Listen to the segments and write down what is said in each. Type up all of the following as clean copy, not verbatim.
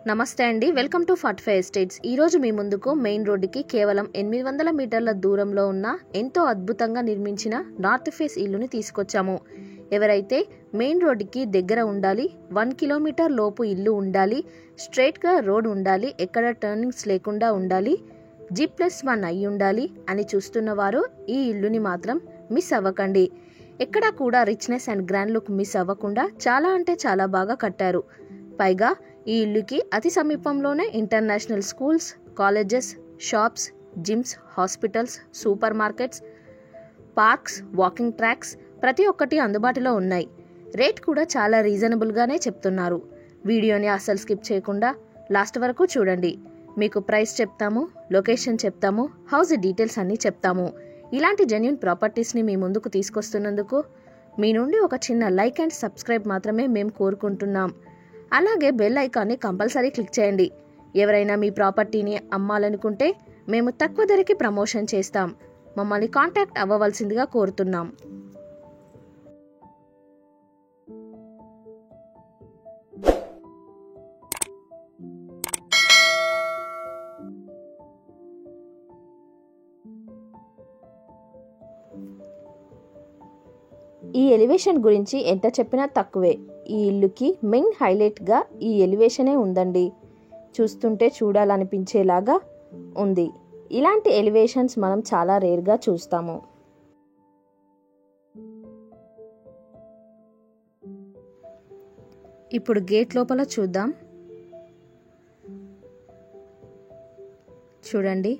నమస్తే అండి, welcome to fortify estates. ఈరోజు మీ ముందుకు మెయిన్ రోడ్డుకి కేవలం 800 మీటర్ల దూరంలో ఉన్న ఎంతో అద్భుతంగా నిర్మించిన నార్త్ ఫేస్ ఇల్లుని తీసుకొచ్చాము. ఎవరైతే మెయిన్ రోడ్డుకి దగ్గర ఉండాలి, 1 కిలోమీటర్ లోపు ఇల్లు ఉండాలి, స్ట్రైట్గా రోడ్ ఉండాలి, ఎక్కడ టర్నింగ్స్ లేకుండా ఉండాలి, G+1 అయి ఉండాలి అని చూస్తున్నవారు ఈ ఇల్లుని మాత్రం మిస్ అవ్వకండి. ఎక్కడా కూడా richness and grand look miss అవ్వకుండా చాలా అంటే చాలా బాగా కట్టారు. పైగా ఈ ఇల్లుకి అతి సమీపంలోనే international schools, colleges, shops, gyms, hospitals, super markets, parks, walking tracks ప్రతి ఒక్కటి అందుబాటులో ఉన్నాయి. రేట్ కూడా చాలా రీజనబుల్గానే చెప్తున్నారు. వీడియోని అస్సలు స్కిప్ చేయకుండా లాస్ట్ వరకు చూడండి. మీకు ప్రైస్ చెప్తాము, లొకేషన్ చెప్తాము, హౌస్ డీటెయిల్స్ అన్నీ చెప్తాము. ఇలాంటి జెన్యూన్ ప్రాపర్టీస్ని మీ ముందుకు తీసుకొస్తున్నందుకు మీ నుండి ఒక చిన్న లైక్ అండ్ సబ్స్క్రైబ్ మాత్రమే మేము కోరుకుంటున్నాం. అలాగే బెల్ ఐకాన్ని కంపల్సరీ క్లిక్ చేయండి. ఎవరైనా మీ ప్రాపర్టీని అమ్మాలనుకుంటే మేము తక్కువ ధరకి ప్రమోషన్ చేస్తాం. మమ్మల్ని కాంటాక్ట్ అవ్వవలసిందిగా కోరుతున్నాం. ఈ ఎలివేషన్ గురించి ఎంత చెప్పినా తక్కువే. ఈ ఇల్లుకి మెయిన్ హైలైట్గా ఈ ఎలివేషనే ఉందండి. చూస్తుంటే చూడాలనిపించేలాగా ఉంది. ఇలాంటి ఎలివేషన్స్ మనం చాలా రేర్గా చూస్తాము. ఇప్పుడు గేట్ లోపల చూద్దాం. చూడండి,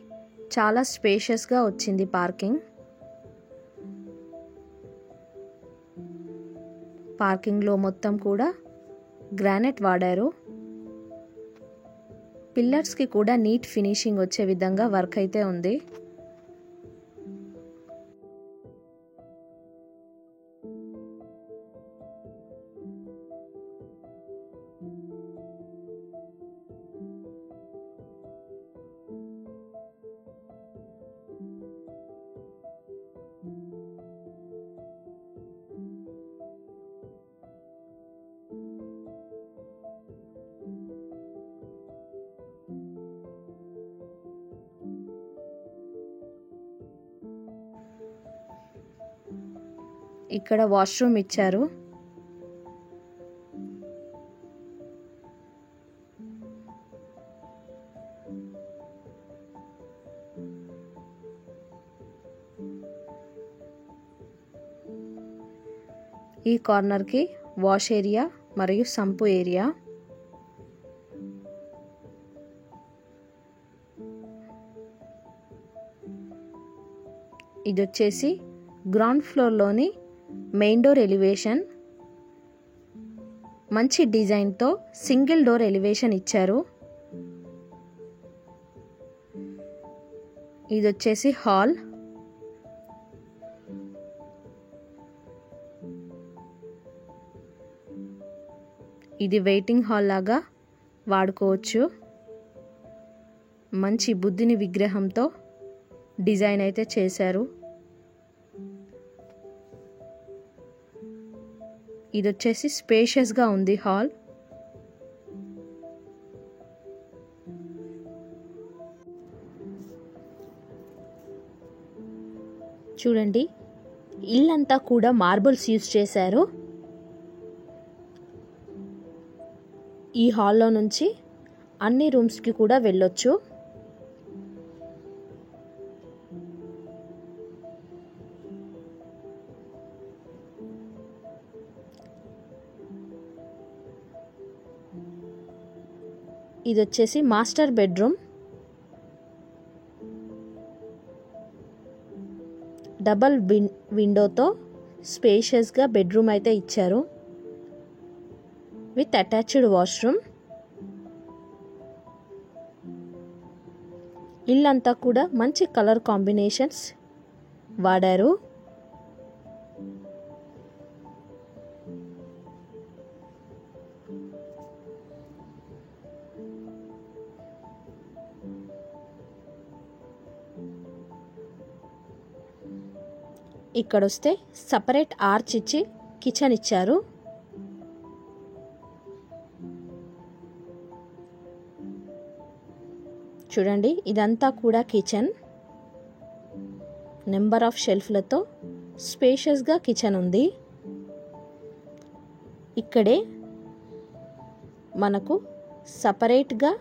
చాలా స్పేషియస్గా వచ్చింది పార్కింగ్. పార్కింగ్లో మొత్తం కూడా గ్రానైట్ వాడారు. పిల్లర్స్కి కూడా నీట్ ఫినిషింగ్ వచ్చే విధంగా వర్క్ అయితే ఉంది. ఇక్కడ వాష్రూమ్ ఇచ్చారు. ఈ కార్నర్కి వాష్ ఏరియా మరియు సంపు ఏరియా. ఇది వచ్చేసి గ్రౌండ్ ఫ్లోర్లోని మెయిన్ డోర్ ఎలివేషన్. మంచి డిజైన్తో సింగిల్ డోర్ ఎలివేషన్ ఇచ్చారు. ఇది వచ్చేసి హాల్. ఇది వెయిటింగ్ హాల్ లాగా వాడుకోవచ్చు. మంచి బుద్ధుని విగ్రహంతో డిజైన్ అయితే చేశారు. ఇది వచ్చేసి స్పేషియస్గా ఉంది హాల్. చూడండి, ఇల్లంతా కూడా మార్బుల్స్ యూజ్ చేశారు. ఈ హాల్లో నుంచి అన్ని రూమ్స్కి కూడా వెళ్ళొచ్చు. ఇది వచ్చేసి మాస్టర్ బెడ్రూమ్. డబల్ విండోతో స్పేషియస్గా బెడ్రూమ్ అయితే ఇచ్చారు విత్ అటాచ్డ్ వాష్రూమ్. ఇల్లంతా కూడా మంచి కలర్ కాంబినేషన్స్ వాడారు. ఇక్కడ వస్తే సపరేట్ ఆర్చ్ ఇచ్చి కిచెన్ ఇచ్చారు. చూడండి, ఇదంతా కూడా కిచెన్. నెంబర్ ఆఫ్ షెల్ఫ్లతో స్పేషియస్గా కిచెన్ ఉంది. ఇక్కడే మనకు సపరేట్గా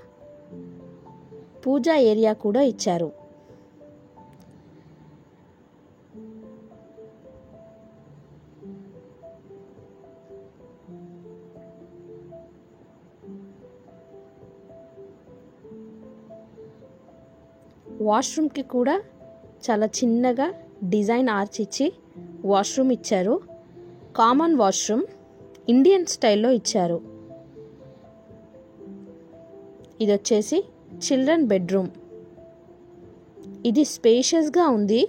పూజా ఏరియా కూడా ఇచ్చారు. వాష్రూమ్కి కూడా చాలా చిన్నగా డిజైన్ ఆర్చ్ ఇచ్చి వాష్రూమ్ ఇచ్చారు. కామన్ వాష్రూమ్ ఇండియన్ స్టైల్లో ఇచ్చారు. ఇది వచ్చేసి చిల్డ్రన్ బెడ్రూమ్. ఇది స్పేషియస్గా ఉంది.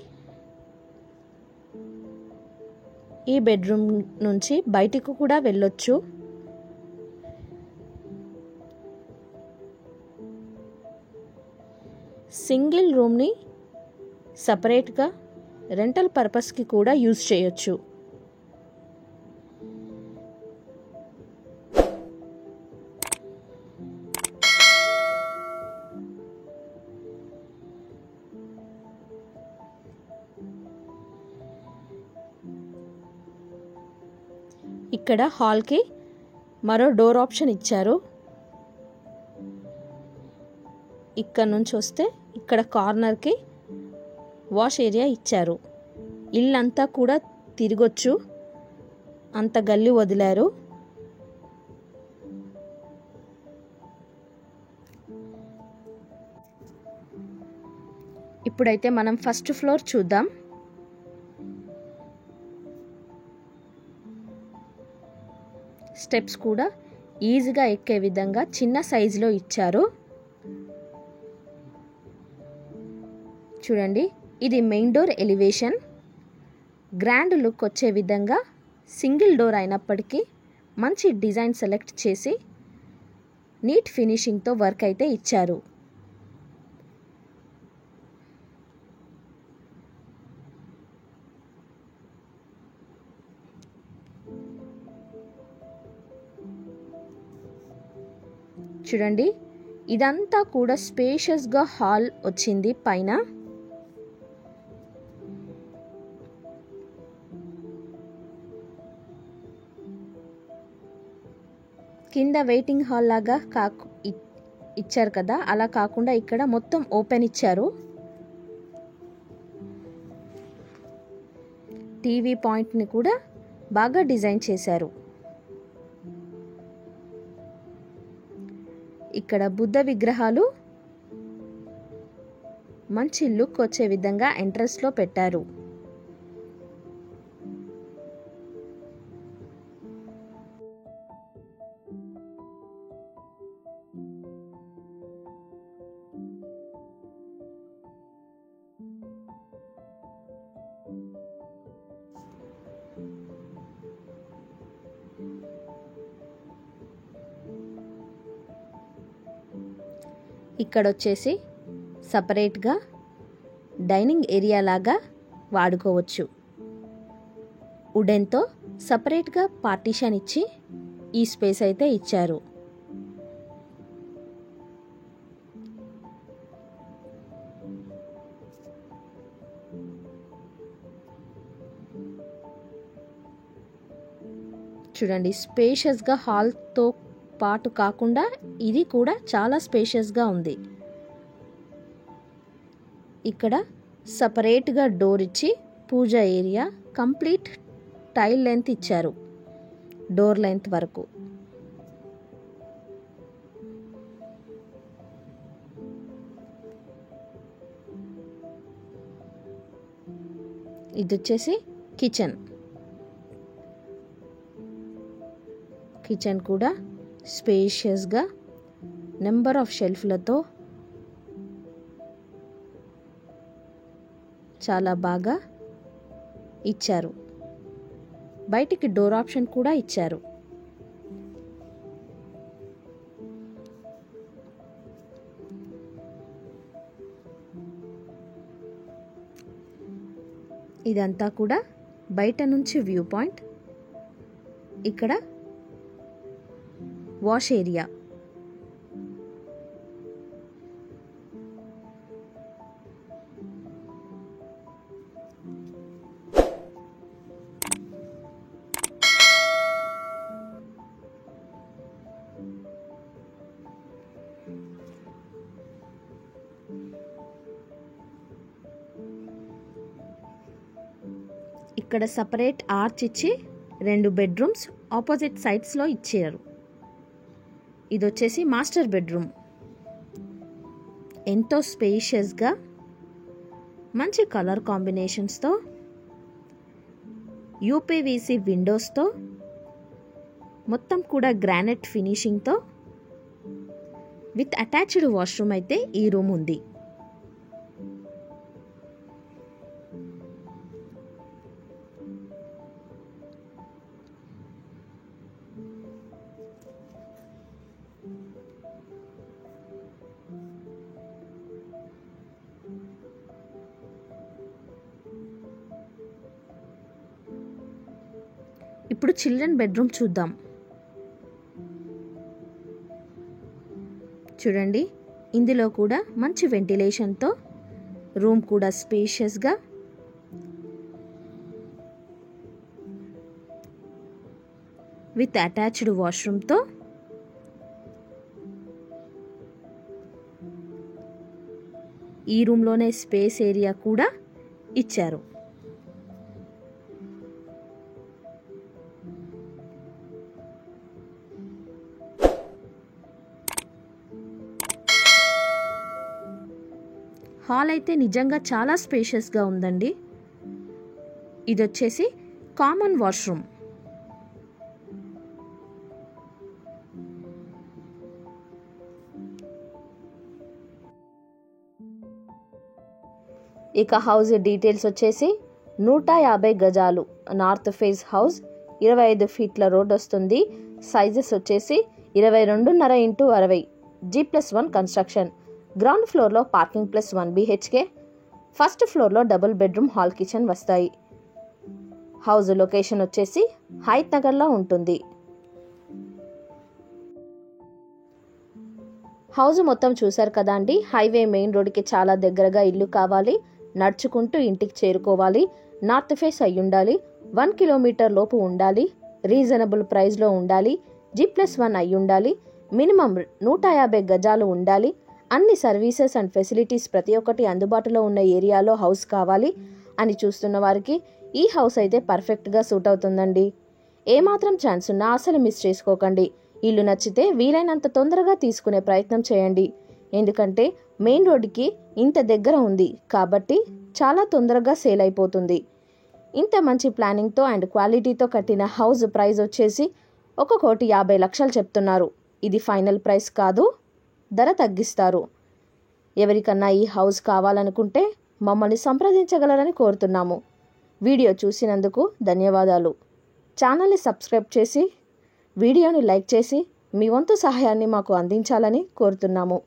ఈ బెడ్రూమ్ నుంచి బయటికి కూడా వెళ్ళొచ్చు. సింగిల్ రూమ్ని సపరేట్గా రెంటల్ పర్పస్కి కూడా యూజ్ చేయొచ్చు. ఇక్కడ హాల్కి మరో డోర్ ఆప్షన్ ఇచ్చారు. ఇక్కడ నుంచి వస్తే ఇక్కడ కార్నర్కి వాష్ ఏరియా ఇచ్చారు. ఇల్లంతా కూడా తిరగొచ్చు, అంత గల్లి వదిలారు. ఇప్పుడైతే మనం ఫస్ట్ ఫ్లోర్ చూద్దాం. స్టెప్స్ కూడా ఈజీగా ఎక్కే విధంగా చిన్న సైజులో ఇచ్చారు. చూడండి, ఇది main door elevation. Grand look వచ్చే విధంగా సింగిల్ డోర్ అయినప్పటికీ మంచి డిజైన్ సెలెక్ట్ చేసి నీట్ ఫినిషింగ్తో వర్క్ అయితే ఇచ్చారు. చూడండి, ఇదంతా కూడా స్పేషియస్గా హాల్ వచ్చింది. పైన కింద వెయిటింగ్ హాల్ లాగా ఇచ్చారు కదా, అలా కాకుండా ఇక్కడ మొత్తం ఓపెన్ ఇచ్చారు. టీవీ పాయింట్ని కూడా బాగా డిజైన్ చేశారు. ఇక్కడ బుద్ధ విగ్రహాలు మంచి లుక్ వచ్చే విధంగా ఎంట్రన్స్లో పెట్టారు. ఇక్కడ వచ్చేసి సపరేట్గా డైనింగ్ ఏరియా లాగా వాడుకోవచ్చు. వుడెన్తో సపరేట్గా పార్టీషన్ ఇచ్చి ఈ స్పేస్ అయితే ఇచ్చారు. చూడండి, స్పేషియస్గా హాల్తో పాటు కాకుండా ఇది కూడా చాలా స్పేషియస్గా ఉంది. ఇక్కడ సపరేట్గా డోర్ ఇచ్చి పూజా ఏరియా కంప్లీట్ టైల్ లెంత్ ఇచ్చారు, డోర్ లెంత్ వరకు. ఇది వచ్చేసి కిచెన్. కిచెన్ కూడా స్పేషియస్గా నెంబర్ ఆఫ్ షెల్ఫ్లతో చాలా బాగా ఇచ్చారు. బయటికి డోర్ ఆప్షన్ కూడా ఇచ్చారు. ఇదంతా కూడా బయట నుంచి వ్యూ పాయింట్. ఇక్కడ వాష్ ఏరియా. ఇక్కడ సపరేట్ ఆర్చ్ ఇచ్చి 2 బెడ్రూమ్స్ ఆపోజిట్ సైడ్స్లో ఇచ్చారు. ఇది వచ్చేసి మాస్టర్ బెడ్రూమ్. ఎంతో స్పేషియస్గా మంచి కలర్ కాంబినేషన్స్తో యూపీవీసీ విండోస్తో మొత్తం కూడా గ్రానైట్ ఫినిషింగ్తో విత్ అటాచ్డ్ వాష్రూమ్ అయితే ఈ రూమ్ ఉంది. ఇప్పుడు చిల్డ్రన్ బెడ్రూమ్ చూద్దాం. చూడండి, ఇందులో కూడా మంచి వెంటిలేషన్తో రూమ్ కూడా స్పేషియస్గా విత్ అటాచ్డ్ వాష్రూమ్తో ఈ రూమ్లోనే స్పేస్ ఏరియా కూడా ఇచ్చారు. హాల్ అయితే నిజంగా చాలా స్పేషియస్గా ఉందండి. ఇది వచ్చేసి కామన్ వాష్రూమ్. ఇక హౌస్ డీటెయిల్స్ వచ్చేసి 150 గజాలు నార్త్ ఫేస్ హౌస్, 25 ఫీట్ల రోడ్ వస్తుంది. సైజెస్ వచ్చేసి 22.5 x 60, G+1 కన్స్ట్రక్షన్. గ్రౌండ్ ఫ్లోర్లో పార్కింగ్ ప్లస్ 1 BHK, ఫస్ట్ ఫ్లోర్లో డబుల్ బెడ్రూమ్ హాల్ కిచెన్ వస్తాయి. హౌస్ లొకేషన్ వచ్చేసి హైత్ నగర్లో ఉంటుంది. హౌస్ మొత్తం చూసారు కదా అండి. హైవే మెయిన్ రోడ్కి చాలా దగ్గరగా ఇల్లు కావాలి, నడుచుకుంటూ ఇంటికి చేరుకోవాలి, నార్త్ ఫేస్ అయి ఉండాలి, 1 కిలోమీటర్ లోపు ఉండాలి, రీజనబుల్ ప్రైస్లో ఉండాలి, G+1 అయి ఉండాలి, మినిమం 150 గజాలు ఉండాలి, అన్ని సర్వీసెస్ అండ్ ఫెసిలిటీస్ ప్రతి ఒక్కటి అందుబాటులో ఉన్న ఏరియాలో హౌస్ కావాలి అని చూస్తున్న వారికి ఈ హౌస్ అయితే పర్ఫెక్ట్గా సూట్ అవుతుందండి. ఏమాత్రం ఛాన్స్ ఉన్నా అసలు మిస్ చేసుకోకండి. ఇల్లు నచ్చితే వీలైనంత తొందరగా తీసుకునే ప్రయత్నం చేయండి. ఎందుకంటే మెయిన్ రోడ్డుకి ఇంత దగ్గర ఉంది కాబట్టి చాలా తొందరగా సేల్ అయిపోతుంది. ఇంత మంచి ప్లానింగ్తో అండ్ క్వాలిటీతో కట్టిన హౌస్ ప్రైస్ వచ్చేసి 1,50,00,000 చెప్తున్నారు. ఇది ఫైనల్ ప్రైస్ కాదు, ధర తగ్గిస్తారు. ఎవరికన్నా ఈ హౌస్ కావాలనుకుంటే మమ్మల్ని సంప్రదించగలరని కోరుతున్నాము. వీడియో చూసినందుకు ధన్యవాదాలు. ఛానల్ని సబ్స్క్రైబ్ చేసి వీడియోని లైక్ చేసి మీ వంతు సహాయాన్ని మాకు అందించాలని కోరుతున్నాము.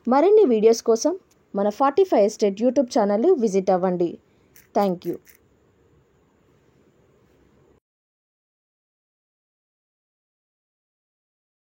మరిన్ని వీడియోస్ కోసం మన 45 ఎస్టేట్ యూట్యూబ్ ఛానల్ విజిట్ అవ్వండి. Thank you.